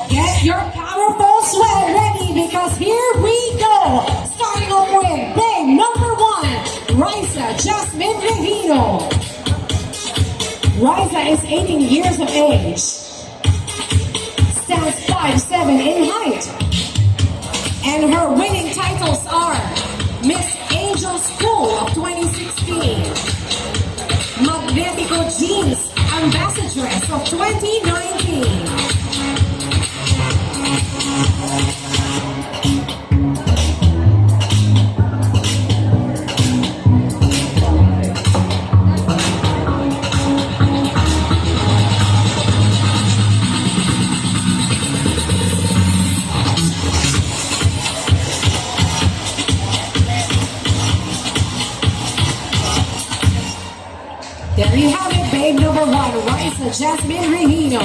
Get your powerful sweat ready because here we go. Starting off with babe number 1, Raisa Jasmine Regino. Raisa is 18 years of age. Stands 5'7" in height. And her winning titles are Miss Angel School of 2016, Magnetico Jeans Ambassadress of 2019. There you have it, babe number 1, Raisa Jasmine Regino.